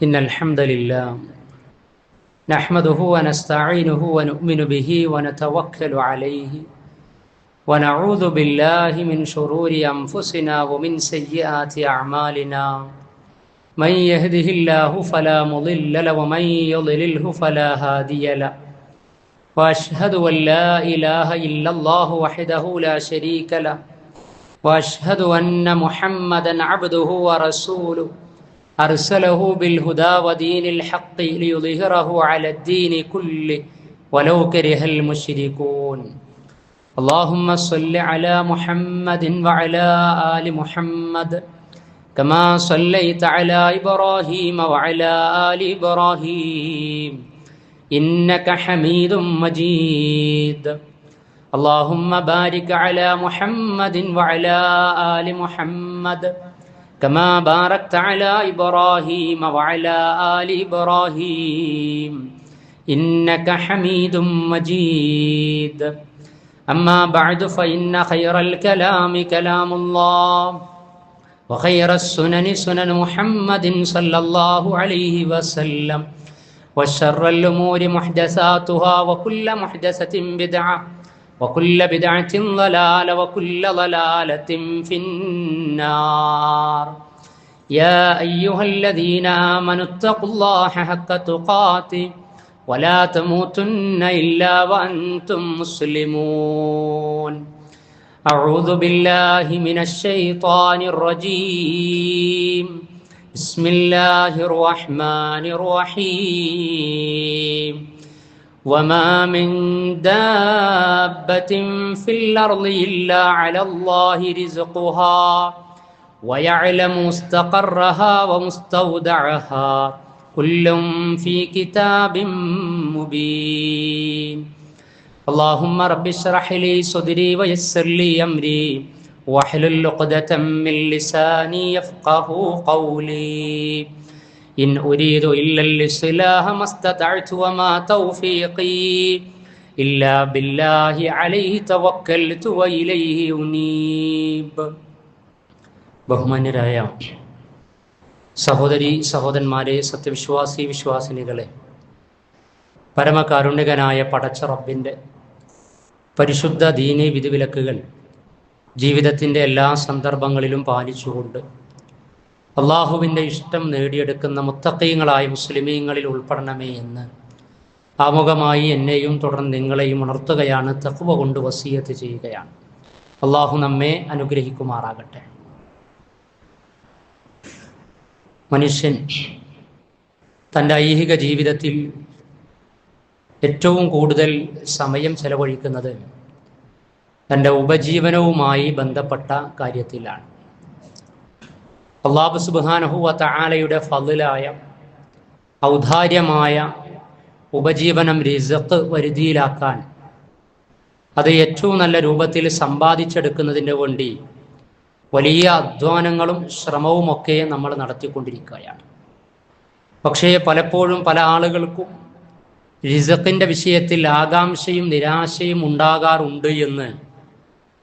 إن الحمد لله نحمده ونستعينه ونؤمن به ونتوكل عليه ونعوذ بالله من شرور أنفسنا ومن سيئات أعمالنا من يهده الله فلا مضل له ومن يضلله فلا هادي له وأشهد أن لا إله إلا الله وحده لا شريك له وأشهد أن محمدا عبده ورسوله أرسله بالهدى ودين الحق ليظهره على الدين كله ولو كره المشركون اللهم صل على محمد وعلى آل محمد كما صليت على إبراهيم وعلى آل إبراهيم إنك حميد مجيد اللهم بارك على محمد وعلى آل محمد كما باركت على إبراهيم وعلى آل إبراهيم إنك حميد مجيد أما بعد فإن خير الكلام كلام الله وخير السنن سنن محمد صلى الله عليه وسلم وشر الأمور محدثاتها وكل محدثة بدعة وكل بدعة ضلالة وكل ضلالة في النار يا أيها الذين آمنوا اتقوا الله حق تقاته ولا تموتن إلا وأنتم مسلمون أعوذ بالله من الشيطان الرجيم بسم الله الرحمن الرحيم وما من دابة في الأرض إلا على الله رزقها ويعلم مستقرها ومستودعها كل في كتاب مبين اللهم رب اشرح لي صدري ويسر لي أمري واحلل عقدة من لساني يفقه قولي إن أريد إلا الإصلاح ما استطعت وما توفيقي إلا بالله عليه توكلت وإليه أنيب. ബഹുമാന്യരായ സഹോദരി സഹോദരന്മാരെ, സത്യവിശ്വാസി വിശ്വാസിനികളെ, പരമകാരുണ്യകനായ പടച്ച റബ്ബിൻ്റെ പരിശുദ്ധ ദീനീ വിധിവിലക്കുകൾ ജീവിതത്തിൻ്റെ എല്ലാ സന്ദർഭങ്ങളിലും പാലിച്ചുകൊണ്ട് അള്ളാഹുവിൻ്റെ ഇഷ്ടം നേടിയെടുക്കുന്ന മുത്തഖീങ്ങളായ മുസ്ലിമീങ്ങളിൽ ഉൾപ്പെടണമേ എന്ന് ആമുഖമായി എന്നെയും തുടർന്ന് നിങ്ങളെയും ഉണർത്തുകയാണ്, തഖ്വ കൊണ്ട് വസിയത്ത് ചെയ്യുകയാണ്. അള്ളാഹു നമ്മെ അനുഗ്രഹിക്കുമാറാകട്ടെ. മനുഷ്യൻ തൻ്റെ ഐഹിക ജീവിതത്തിൽ ഏറ്റവും കൂടുതൽ സമയം ചെലവഴിക്കുന്നത് തൻ്റെ ഉപജീവനവുമായി ബന്ധപ്പെട്ട കാര്യത്തിലാണ്. അല്ലാഹു സുബ്ഹാനഹു വ തആലയുടെ ഫളിലായ ഔദാര്യമായ ഉപജീവനം റിസ്ഖ് വരുതിയിലാക്കാൻ, അത് ഏറ്റവും നല്ല രൂപത്തിൽ സമ്പാദിച്ചെടുക്കുന്നതിന് വേണ്ടി വലിയ അധ്വാനങ്ങളും ശ്രമവുമൊക്കെ നമ്മൾ നടത്തിക്കൊണ്ടിരിക്കുകയാണ്. പക്ഷേ പലപ്പോഴും പല ആളുകൾക്കും റിസ്ഖിൻ്റെ വിഷയത്തിൽ ആകാംക്ഷയും നിരാശയും ഉണ്ടാകാറുണ്ട് എന്ന്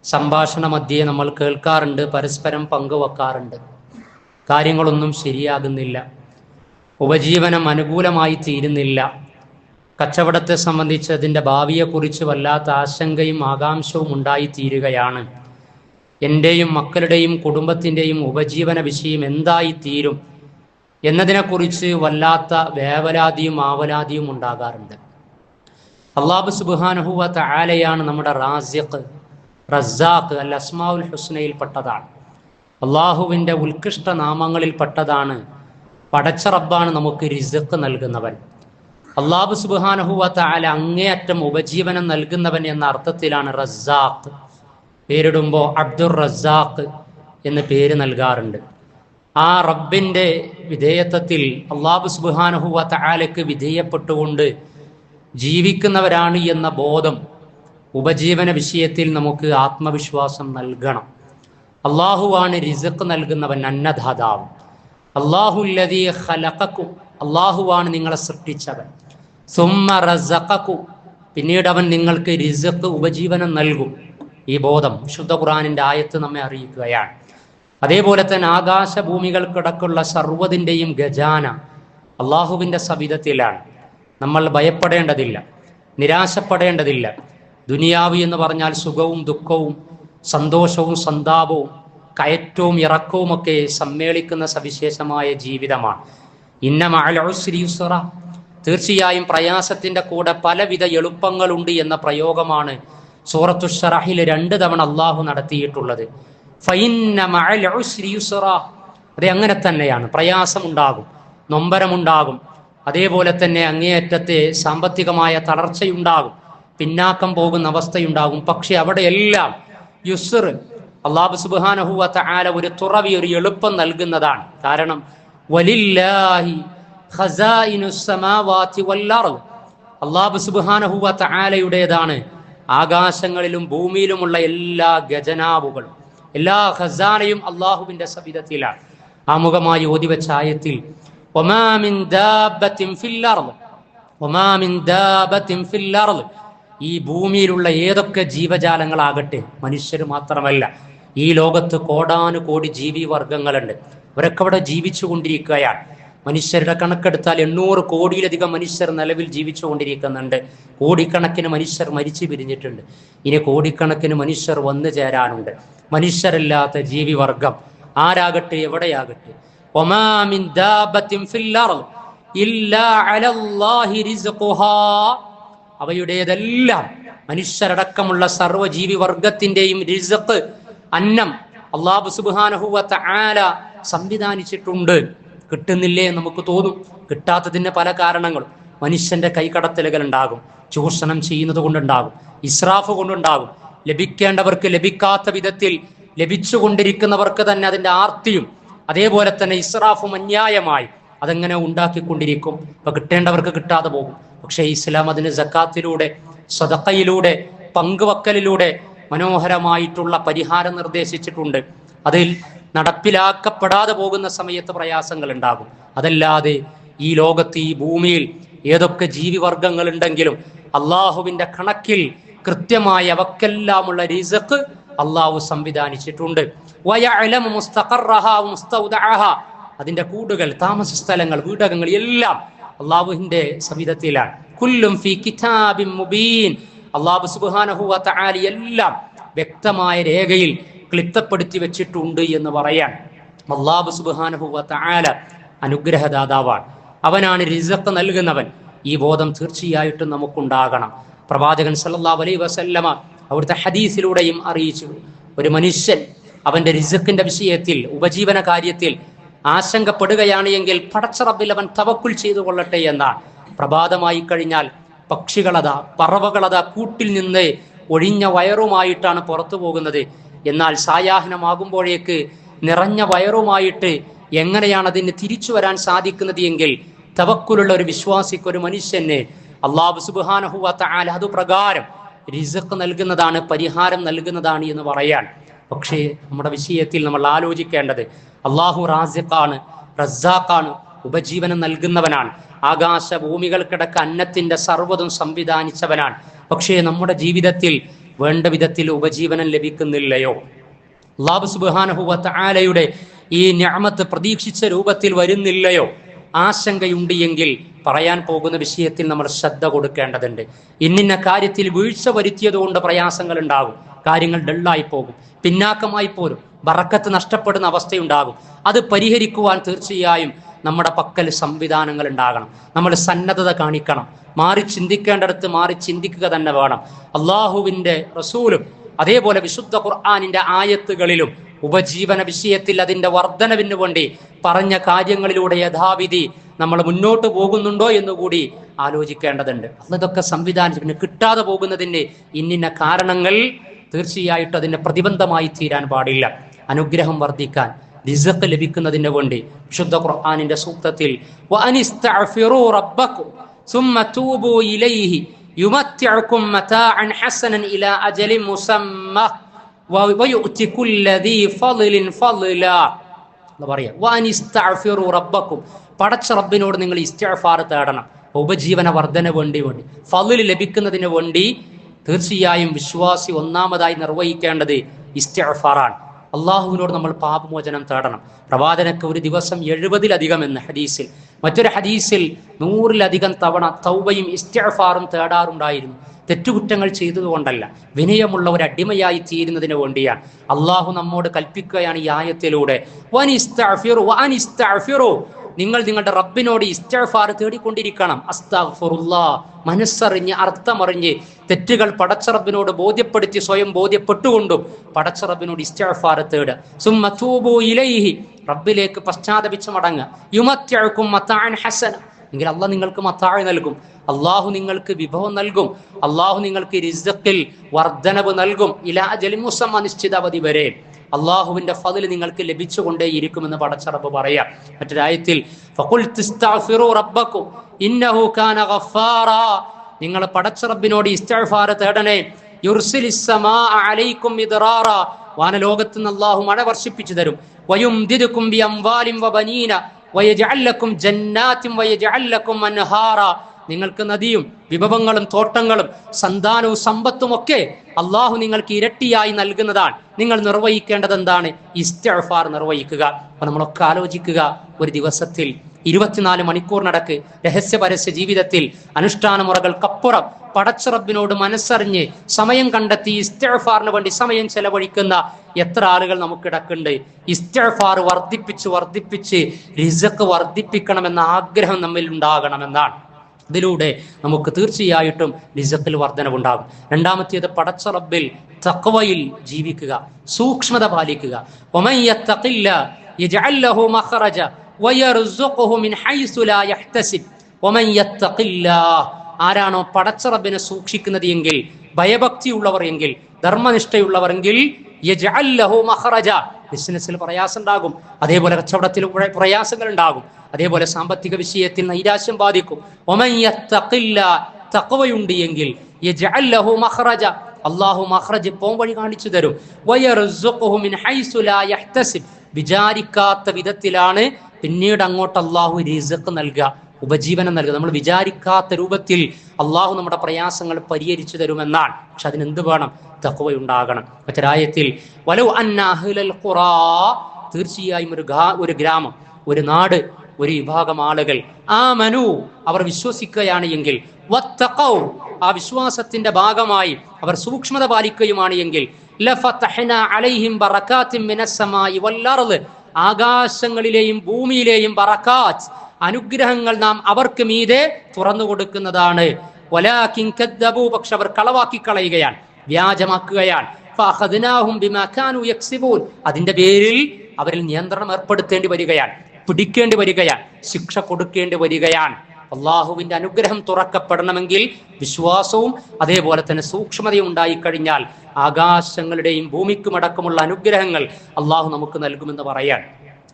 സംഭാഷണ മധ്യേ നമ്മൾ കേൾക്കാറുണ്ട്, പരസ്പരം പങ്കുവെക്കാറുണ്ട്. കാര്യങ്ങളൊന്നും ശരിയാകുന്നില്ല, ഉപജീവനം അനുകൂലമായി തീരുന്നില്ല, കച്ചവടത്തെ സംബന്ധിച്ച് അതിൻ്റെ ഭാവിയെക്കുറിച്ച് വല്ലാത്ത ആശങ്കയും ആകാംക്ഷവും ഉണ്ടായിത്തീരുകയാണ്, എൻ്റെയും മക്കളുടെയും കുടുംബത്തിൻ്റെയും ഉപജീവന വിഷയം എന്തായിത്തീരും എന്നതിനെക്കുറിച്ച് വല്ലാത്ത വേവലാതിയും ആവലാതിയും ഉണ്ടാകാറുണ്ട്. അല്ലാഹു സുബ്ഹാനഹു വ തആലയാണ് നമ്മുടെ റാസിഖ്, റസ്സാഖ്. അൽ അസ്മാഉൽ ഹുസ്നയിൽ പെട്ടതാണ്, അള്ളാഹുവിൻ്റെ ഉത്കൃഷ്ട നാമങ്ങളിൽ പെട്ടതാണ്. പടച്ച റബ്ബാണ് നമുക്ക് റിസ്ഖ് നൽകുന്നവൻ. അല്ലാഹു സുബ്ഹാനഹു വ തആല അങ്ങേയറ്റം ഉപജീവനം നൽകുന്നവൻ എന്ന അർത്ഥത്തിലാണ് റസ്സാഖ്. പേരിടുമ്പോൾ അബ്ദുർ റസ്സാഖ് എന്ന് പേര് നൽകാറുണ്ട്. ആ റബ്ബിൻ്റെ വിധേയത്വത്തിൽ അല്ലാഹു സുബ്ഹാനഹു വ തആലയ്ക്ക് വിധേയപ്പെട്ടുകൊണ്ട് ജീവിക്കുന്നവരാണ് എന്ന ബോധം ഉപജീവന വിഷയത്തിൽ നമുക്ക് ആത്മവിശ്വാസം നൽകണം. അള്ളാഹുവാണ് റിസ്ഖ് നൽകുന്നവൻ, അന്നദാതാവ്. അല്ലാഹുല്ലദീ ഖലഖകും, അള്ളാഹുവാണ് നിങ്ങളെ സൃഷ്ടിച്ചവൻ. സുമ്മ റസഖകും, പിന്നീട് അവൻ നിങ്ങൾക്ക് റിസ്ഖ് ഉപജീവനം നൽകും. ഈ ബോധം വിശുദ്ധ ഖുർആനിൻ്റെ ആയത്ത് നമ്മെ അറിയിക്കുകയാണ്. അതേപോലെ തന്നെ ആകാശഭൂമികൾക്കിടക്കുള്ള സർവ്വതിൻ്റെയും ഖജാന അള്ളാഹുവിൻ്റെ സവിധത്തിലാണ്. നമ്മൾ ഭയപ്പെടേണ്ടതില്ല, നിരാശപ്പെടേണ്ടതില്ല. ദുനിയാവ് എന്ന് പറഞ്ഞാൽ സുഖവും ദുഃഖവും സന്തോഷവും സന്താപവും കയറ്റവും ഇറക്കവുമൊക്കെ സമ്മേളിക്കുന്ന സവിശേഷമായ ജീവിതമാണ്. ഇന്ന മഅൽ ഉസ്രി യുസ്റ, തീർച്ചയായും പ്രയാസത്തിന്റെ കൂടെ പലവിധ എളുപ്പങ്ങളുണ്ട് എന്ന പ്രയോഗമാണ് സൂറത്തു ശറഹിൽ 2 തവണ അള്ളാഹു നടത്തിയിട്ടുള്ളത്. ഫഇന്ന മഅൽ ഉസ്രി യുസ്റ, അത് അങ്ങനെ തന്നെയാണ്. പ്രയാസമുണ്ടാകും, നൊമ്പരമുണ്ടാകും, അതേപോലെ തന്നെ അങ്ങേയറ്റത്തെ സാമ്പത്തികമായ തളർച്ചയുണ്ടാകും, പിന്നാക്കം പോകുന്ന അവസ്ഥയുണ്ടാകും. പക്ഷെ അവിടെയെല്ലാം യുസ്ർ, അല്ലാഹു സുബ്ഹാനഹു വ തആല ഒരു തുറവി, ഒരു എളുപ്പം നൽകുന്നതാണ്. കാരണം വലില്ലാഹി ഖസായിനുസ് സമാവാതി വൽ അർദ്, അല്ലാഹു സുബ്ഹാനഹു വ തആലയുടേതാണ് ആകാശങ്ങളിലും ഭൂമിയിലുമുള്ള എല്ലാ ഖജനാവുകളും, എല്ലാ ഖസാനയും അല്ലാഹുവിന്റെ സവിധത്തിലാണ്. ആമുഖമായി ഓതിവെച്ച ആയത്തിൽ വമാ മിൻ ദാബത്തിൻ ഫിൽ അർദ്, വമാ മിൻ ദാബത്തിൻ ഫിൽ അർദ്, ഈ ഭൂമിയിലുള്ള ഏതൊക്കെ ജീവജാലങ്ങളാകട്ടെ, മനുഷ്യർ മാത്രമല്ല, ഈ ലോകത്ത് കോടാനുകോടി ജീവി വർഗങ്ങളുണ്ട്. അവരൊക്കെ അവിടെ ജീവിച്ചു കൊണ്ടിരിക്കുകയാണ്. മനുഷ്യരുടെ കണക്കെടുത്താൽ 800 കോടിയിലധികം മനുഷ്യർ നിലവിൽ ജീവിച്ചു കൊണ്ടിരിക്കുന്നുണ്ട്. കോടിക്കണക്കിന് മനുഷ്യർ മരിച്ചു പിരിഞ്ഞിട്ടുണ്ട്. ഇനി കോടിക്കണക്കിന് മനുഷ്യർ വന്നു ചേരാനുണ്ട്. മനുഷ്യരല്ലാത്ത ജീവി വർഗം ആരാകട്ടെ, എവിടെയാകട്ടെ, വമാ മിൻ ദാബത്തിൻ ഫിൽ അർദ് ഇല്ലാ അലല്ലാഹി റിസ്ഖുഹാ, അവയുടേതെല്ലാം മനുഷ്യരടക്കമുള്ള സർവ്വജീവി വർഗത്തിന്റെയും റിസ്ഖ്, അന്നം അല്ലാഹു സുബ്ഹാനഹു വ തആല സംവിധാനിച്ചിട്ടുണ്ട്. കിട്ടുന്നില്ലേ എന്ന് നമുക്ക് തോന്നും. കിട്ടാത്തതിന് പല കാരണങ്ങളും. മനുഷ്യന്റെ കൈകടത്തലുകൾ ഉണ്ടാകും, ചൂഷണം ചെയ്യുന്നത് കൊണ്ടുണ്ടാകും, ഇസ്രാഫ് കൊണ്ടുണ്ടാകും, ലഭിക്കേണ്ടവർക്ക് ലഭിക്കാത്ത വിധത്തിൽ ലഭിച്ചുകൊണ്ടിരിക്കുന്നവർക്ക് തന്നെ അതിന്റെ ആർത്തിയും, അതേപോലെ തന്നെ ഇസ്രാഫും അന്യായമായി അതെങ്ങനെ ഉണ്ടാക്കിക്കൊണ്ടിരിക്കും. ഇപ്പൊ കിട്ടേണ്ടവർക്ക് കിട്ടാതെ പോകും. പക്ഷേ ഇസ്ലാം അതിന് സക്കാത്തിലൂടെ, സദഖയിലൂടെ, പങ്കുവെക്കലിലൂടെ മനോഹരമായിട്ടുള്ള പരിഹാരം നിർദ്ദേശിച്ചിട്ടുണ്ട്. അതിൽ നടപ്പിലാക്കപ്പെടാതെ പോകുന്ന സമയത്ത് പ്രയാസങ്ങൾ ഉണ്ടാകും. അതല്ലാതെ ഈ ലോകത്ത്, ഈ ഭൂമിയിൽ ഏതൊക്കെ ജീവിവർഗങ്ങൾ ഉണ്ടെങ്കിലും അള്ളാഹുവിന്റെ കണക്കിൽ കൃത്യമായി അവക്കെല്ലാമുള്ള റിസ്ഖ് അള്ളാഹു സംവിധാനിച്ചിട്ടുണ്ട്. വയഅലമു മുസ്തഖറഹാ മുസ്തൗദഅഹാ, അതിന്റെ കൂടുകൾ, താമസ സ്ഥലങ്ങൾ, വീടകങ്ങൾ എല്ലാം അള്ളാഹുവിന്റെ സവിധത്തിലാണ്. കുല്ലും ഫീ കിതാബിൻ മുബീൻ, അള്ളാഹു സുബ്ഹാനഹു വ തആല എല്ലാം വ്യക്തമായ രേഖയിൽ ക്ലിപ്തപ്പെടുത്തി വെച്ചിട്ടുണ്ട് എന്ന് പറയാൻ. അള്ളാഹു സുബ്ഹാനഹു വ തആല അനുഗ്രഹദാതാവാണ്. അവനാണ് റിസ്ഖ് നൽകുന്നവൻ. ഈ ബോധം തീർച്ചയായിട്ടും നമുക്കുണ്ടാകണം. പ്രവാചകൻ സല്ലല്ലാഹു അലൈഹി വസല്ലമ അവിടുത്തെ ഹദീസിലൂടെയും അറിയിച്ചു, ഒരു മനുഷ്യൻ അവന്റെ റിസ്ഖിന്റെ വിഷയത്തിൽ, ഉപജീവന കാര്യത്തിൽ ആശങ്കപ്പെടുകയാണ് എങ്കിൽ പടച്ച റബ്ബിൽ അവൻ തവക്കുൽ ചെയ്തു കൊള്ളട്ടെ എന്നാണ്. പ്രഭാതമായി കഴിഞ്ഞാൽ പക്ഷികളതാ, പറവകളതാ കൂട്ടിൽ നിന്ന് ഒഴിഞ്ഞ വയറുമായിട്ടാണ് പുറത്തു പോകുന്നത്. എന്നാൽ സായാഹ്നമാകുമ്പോഴേക്ക് നിറഞ്ഞ വയറുമായിട്ട് എങ്ങനെയാണ് അതിന് തിരിച്ചു വരാൻ സാധിക്കുന്നത് എങ്കിൽ തവക്കുലുള്ള ഒരു വിശ്വാസിക്ക്, ഒരു മനുഷ്യന് അല്ലാഹു സുബ്ഹാനഹു വ തആല അതുപ്രകാരം റിസ്ഖ് നൽകുന്നതാണ്, പരിഹാരം നൽകുന്നതാണ് എന്ന് പറയാൻ. പക്ഷേ നമ്മുടെ വിഷയത്തിൽ നമ്മൾ ആലോചിക്കേണ്ടത്, അള്ളാഹു റാസിഖാണ്, റസ്സാഖാണ്, ഉപജീവനം നൽകുന്നവനാണ്. ആകാശ ഭൂമികൾക്കിടക്ക് അന്നത്തിന്റെ സർവ്വതും സംവിധാനിച്ചവനാണ്. പക്ഷേ നമ്മുടെ ജീവിതത്തിൽ വേണ്ട വിധത്തിൽ ഉപജീവനം ലഭിക്കുന്നില്ലയോ? അല്ലാഹു സുബ്ഹാനഹു വ തആലയുടെ ഈ നിഅമത്ത് പ്രതീക്ഷിച്ച രൂപത്തിൽ വരുന്നില്ലയോ? ആശങ്കയുണ്ട് എങ്കിൽ പറയാൻ പോകുന്ന വിഷയത്തിൽ നമ്മൾ ശ്രദ്ധ കൊടുക്കേണ്ടതുണ്ട്. ഇന്നിന്ന കാര്യത്തിൽ വീഴ്ച വരുത്തിയത് കൊണ്ട് പ്രയാസങ്ങൾ ഉണ്ടാകും, കാര്യങ്ങൾ ഡള്ളായി പോകും, പിന്നാക്കമായി പോരും, ബറക്കത്ത് നഷ്ടപ്പെടുന്ന അവസ്ഥയുണ്ടാകും. അത് പരിഹരിക്കുവാൻ തീർച്ചയായും നമ്മുടെ പക്കൽ സംവിധാനങ്ങൾ ഉണ്ടാകണം. നമ്മൾ സന്നദ്ധത കാണിക്കണം. മാറി ചിന്തിക്കേണ്ടടുത്ത് മാറി ചിന്തിക്കുക തന്നെ വേണം. അള്ളാഹുവിൻ്റെ റസൂലും അതേപോലെ വിശുദ്ധ ഖുർആനിന്റെ ആയത്തുകളിലും ഉപജീവന വിഷയത്തിൽ അതിന്റെ വർധനവിന് വേണ്ടി പറഞ്ഞ കാര്യങ്ങളിലൂടെ യഥാവിധി നമ്മൾ മുന്നോട്ട് പോകുന്നുണ്ടോ എന്നുകൂടി ആലോചിക്കേണ്ടതുണ്ട്. അതൊക്കെ സംവിധാനിച്ചു കിട്ടാതെ പോകുന്നതിന്റെ ഇന്നിന്ന കാരണങ്ങൾ തീർച്ചയായിട്ടും അതിന്റെ പ്രതിബന്ധമായി തീരാൻ പാടില്ല. അനുഗ്രഹം വർദ്ധിക്കാൻ, റിസ്ഖ് ലഭിക്കുന്നതിന് വേണ്ടി വിശുദ്ധ ഖുർആനിന്റെ സൂക്തത്തിൽ വഅനിസ്തഗ്ഫിറൂ റബ്ബക്കും സുമ്മ തൂബൂ ഇലൈഹി യുമത്തിഉകും മതാഅൻ ഹസനൻ ഇലാ അജലിൻ മുസമ്മ വയുഅതി കുല്ലി ദീ ഫളിൻ ഫളലാ. എന്ന് പറയാ, വഅനിസ്തഗ്ഫിറൂ റബ്ബക്കും, പടച്ച റബ്ബിനോട് നിങ്ങൾ ഇസ്തിഗ്ഫാർ തേടണം. ഉപജീവന വർധന വേണ്ടി ഫളിൽ ലഭിക്കുന്നതിന് വേണ്ടി തീർച്ചയായും വിശ്വാസി ഒന്നാമതായി നിർവഹിക്കേണ്ടത് ഇസ്തിഗ്ഫാറാണ്. അള്ളാഹുവിനോട് നമ്മൾ പാപമോചനം തേടണം. പ്രവാചകനൊക്കെ ഒരു ദിവസം 70-ലധികം എന്ന് ഹദീസിൽ, മറ്റൊരു ഹദീസിൽ 100-ലധികം തവണ തൗബയും ഇസ്തിഗ്ഫാറും തേടാറുണ്ടായിരുന്നു. തെറ്റുകുറ്റങ്ങൾ ചെയ്തതുകൊണ്ടല്ല, വിനയമുള്ള ഒരു അടിമയായി തീരുന്നതിന് വേണ്ടിയാണ്. അള്ളാഹു നമ്മോട് കൽപ്പിക്കുകയാണ് ഈ ആയത്തിലൂടെ, നിങ്ങൾ നിങ്ങളുടെ റബ്ബിനോട് ഇസ്തിഗ്ഫാർ തേടിക്കൊണ്ടിരിക്കണം. അസ്തഗ്ഫിറുല്ലാഹ്, മനസ്സറിഞ്ഞ് അർത്ഥമറിഞ്ഞ് തെറ്റുകൾ പടച്ച റബ്ബിനോട് ബോധ്യപ്പെടുത്തി സ്വയം ബോധ്യപ്പെട്ടുകൊണ്ടും പടച്ച റബ്ബിനോട് ഇസ്തിഗ്ഫാർ തേടുക. സുമ്മ തൂബൂ ഇലൈഹി, റബ്ബിലേക്ക് പശ്ചാത്തപിച്ച് മടങ്ങുക. യുമത്തിഉകും മതാഅൻ ഹസന, എങ്കിൽ അള്ളാഹ് നിങ്ങൾക്ക് മതാഅ് നൽകും, അള്ളാഹു നിങ്ങൾക്ക് വിഭവം നൽകും, അള്ളാഹു നിങ്ങൾക്ക് റിസ്ഖിൽ വർദ്ധനവ് നൽകും. ഇലാ അജലിൻ മുസമ്മ, നിശ്ചിത അവധി വരെ അള്ളാഹുവിന്റെ ഫദ്ൽ നിങ്ങൾക്ക് ലഭിച്ചുകൊണ്ടേയിരിക്കുമെന്ന് പടച്ച റബ്ബ് പറയാം. മറ്റൊരായത്തിൽ ഫഖുൽ തസ്തഗ്ഫിറൂ റബ്ബക്കും ഇന്നഹു കാന ഗഫാറാ, നിങ്ങൾ പടച്ച റബ്ബിനോട് ഇസ്തിഗ്ഫാർ തേടണേ. യുർസിലിസ് സമാഅ അലൈക്കും മിദ്റാറാ, വാനലോകത്ത് നിന്ന് അള്ളാഹു മഴ വർഷിപ്പിച്ചു തരും. വയുംദിദുകും ബിഅംവാലിൻ വബനീന വയജ്അൽ ലക്കും ജന്നാത്തിൻ വയജ്അൽ ലക്കും അൻഹാറാ, നിങ്ങൾക്ക് നദിയും വിഭവങ്ങളും തോട്ടങ്ങളും സന്താനവും സമ്പത്തും ഒക്കെ അള്ളാഹു നിങ്ങൾക്ക് ഇരട്ടിയായി നൽകുന്നതാണ്. നിങ്ങൾ നിർവഹിക്കേണ്ടത് എന്താണ്? ഇസ്തിഗ്ഫാർ നിർവഹിക്കുക. അപ്പൊ നമ്മളൊക്കെ ആലോചിക്കുക, ഒരു ദിവസത്തിൽ 24 മണിക്കൂറിനടക്ക് രഹസ്യ പരസ്യ ജീവിതത്തിൽ അനുഷ്ഠാന മുറകൾക്കപ്പുറം പടച്ച റബ്ബിനോട് മനസ്സറിഞ്ഞ് സമയം കണ്ടെത്തി ഇസ്തിഗ്ഫാറിന് വേണ്ടി സമയം ചെലവഴിക്കുന്ന എത്ര ആളുകൾ നമുക്കിടക്കുണ്ട്. ഇസ്തിഗ്ഫാർ വർദ്ധിപ്പിച്ച് റിസ്ഖ് വർദ്ധിപ്പിക്കണമെന്ന ആഗ്രഹം നമ്മിൽ ഉണ്ടാകണമെന്നാണ്. ഇതിലൂടെ നമുക്ക് തീർച്ചയായിട്ടും റിസ്ഖിൽ വർധനവുണ്ടാകും. രണ്ടാമത്തേത് പടച്ച റബ്ബിൽ തഖ്വയിൽ ജീവിക്കുക, സൂക്ഷ്മത പാലിക്കുക. വമൻ യത്തഖില്ലാഹ യജ്അൽ ലഹു മഖറജ വയർസുഖുഹു മിൻ ഹൈസു ലാ യഹ്തസിബ്. വമൻ യത്തഖില്ലാഹ, ആരാണോ പടച്ച റബ്ബിനെ സൂക്ഷിക്കുന്നത് എങ്കിൽ, ഭയഭക്തിയുള്ളവർ എങ്കിൽ, ധർമ്മനിഷ്ഠയുള്ളവർ എങ്കിൽ, യജ്അൽ ലഹു മഖറജ, ബിസിനസ്സിൽ പ്രയാസം ഉണ്ടാകും, അതേപോലെ കച്ചവടത്തിൽ പ്രയാസങ്ങൾ ഉണ്ടാകും, അതേപോലെ സാമ്പത്തിക വിഷയത്തിൽ നൈരാശ്യം ബാധിക്കും. വമൻ യത്തഖില്ലാഹ, തഖ്വയുണ്ട് എങ്കിൽ, യജ്അൽ ലഹു മഖറജ, അല്ലാഹു മഖ്റജ് പോംവഴി കാണിച്ചു തരും. വയർസുഖുഹു മിൻ ഹൈസു ലാ യഹ്തസിബ്, വിചാരിക്കാത്ത വിധത്തിലാണ് പിന്നീട് അങ്ങോട്ട് അല്ലാഹു റിസ്ഖ് നൽകുക, ഉപജീവനം നൽകുക. നമ്മൾ വിചാരിക്കാത്ത രൂപത്തിൽ അള്ളാഹു നമ്മുടെ പ്രയാസങ്ങൾ പരിഹരിച്ചു തരുമെന്നാണ്. പക്ഷെ അതിനെന്ത് വേണം? തഖ്വയുണ്ടാകണം. മറ്റൊരായത്തിൽ വലൗ അന്ന അഹ്ലൽ ഖുറാ, തീർച്ചയായും ഒരു ഗ്രാമം, ഒരു നാട്, ഒരു വിഭാഗം ആളുകൾ ആമനു, അവർ വിശ്വസിക്കുകയാണ് എങ്കിൽ, വത്തഖൗ, ആ വിശ്വാസത്തിന്റെ ഭാഗമായി അവർ സൂക്ഷ്മത പാലിക്കുകയുമാണ് എങ്കിൽ, ലഫതഹ്നാ അലൈഹിം ബറകാത്തിൻ മിനസ് സമാഇ വൽ അർദ്, ആകാശങ്ങളിലെയും ഭൂമിയിലെയും ബറകാത്ത്, അനുഗ്രഹങ്ങൾ നാം അവർക്ക് മീതെ തുറന്നു കൊടുക്കുന്നതാണ്. വലാകിൻ കദ്ദബു, പക്ഷെ അവർ കളവാക്കി കളയുകയാണ്, വ്യാജമാക്കുകയാണ്. ഫഅഖദ്നാഹും ബിമാ കാനൂ യക്സിബൂൻ, അതിന്റെ പേരിൽ അവരിൽ നിയന്ത്രണം ഏർപ്പെടുത്തേണ്ടി വരികയാണ്, പിടിക്കേണ്ടി വരികയാണ്, ശിക്ഷ കൊടുക്കേണ്ടി വരികയാണ്. അള്ളാഹുവിന്റെ അനുഗ്രഹം തുറക്കപ്പെടണമെങ്കിൽ വിശ്വാസവും അതേപോലെ തന്നെ സൂക്ഷ്മതയും ഉണ്ടായിക്കഴിഞ്ഞാൽ ആകാശങ്ങളുടെയും ഭൂമിക്കുമടക്കമുള്ള അനുഗ്രഹങ്ങൾ അള്ളാഹു നമുക്ക് നൽകുമെന്ന് പറയാൻ.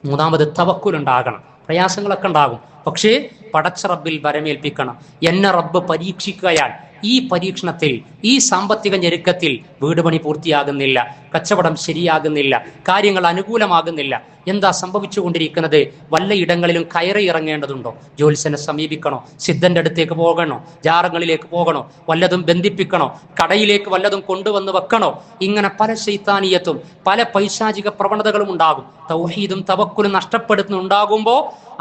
മൂന്നാമത് തവക്കുൽ ഉണ്ടാകണം. പ്രയാസങ്ങളൊക്കെ ഉണ്ടാകും, പക്ഷേ പടച്ച റബ്ബിൽ ഭരമേൽപ്പിക്കണം. എന്നെ റബ്ബ് പരീക്ഷിക്കുകയാണ്. ഈ പരീക്ഷണത്തിൽ, ഈ സാമ്പത്തിക ഞെരുക്കത്തിൽ വീട് പണി പൂർത്തിയാകുന്നില്ല, കച്ചവടം ശരിയാകുന്നില്ല, കാര്യങ്ങൾ അനുകൂലമാകുന്നില്ല. എന്താ സംഭവിച്ചുകൊണ്ടിരിക്കുന്നത്? വല്ല ഇടങ്ങളിലും കയറി ഇറങ്ങേണ്ടതുണ്ടോ? ജ്യോത്സ്യനെ സമീപിക്കണോ? സിദ്ധന്റെ അടുത്തേക്ക് പോകണോ? ജാറങ്ങളിലേക്ക് പോകണോ? വല്ലതും ബന്ധിപ്പിക്കണോ? കടയിലേക്ക് വല്ലതും കൊണ്ടുവന്ന് വെക്കണോ? ഇങ്ങനെ പല ശൈത്താനിയത്തും പല പൈശാചിക പ്രവണതകളും ഉണ്ടാകും. തൗഹീദും തവക്കുലും നഷ്ടപ്പെടുന്നുണ്ടാകുമ്പോ